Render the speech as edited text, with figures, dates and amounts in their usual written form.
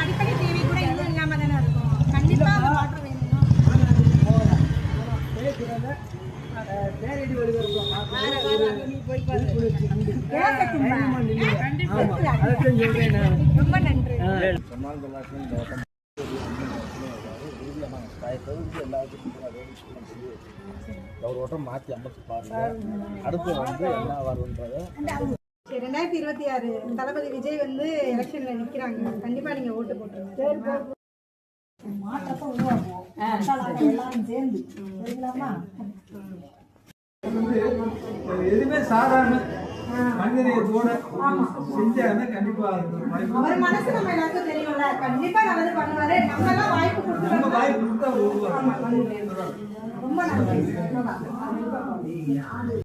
அடிக்கடி டிவி கூட இன்னும் இல்லாம தானே இருக்கும். கண்டிப்பா அந்த வாட்டர் வேணும். ரொம்ப நன்றி. ஒரு ஓட்டம் மாற்றி அமைச்சு பாருங்க. அடுத்து வந்து என்ன வரும்ன்றது 2026 தளபதி விஜய் வந்து எலெக்ஷன்ல நிக்கிறாங்க. கண்டிப்பா நீங்க ஓட்டு போட்டுருங்க. எதுவுமே சாதாரண மனிதனையத்தோட செஞ்சாங்கன்னா கண்டிப்பா அவர் மனசு நம்ம எல்லாருக்கும் தெரியும்ல. கண்டிப்பா நல்லது பண்ணுவாரு. நம்ம எல்லாம் வாய்ப்பு கொடுத்தா வாய்ப்பு கொடுத்தா ரொம்ப நன்றி.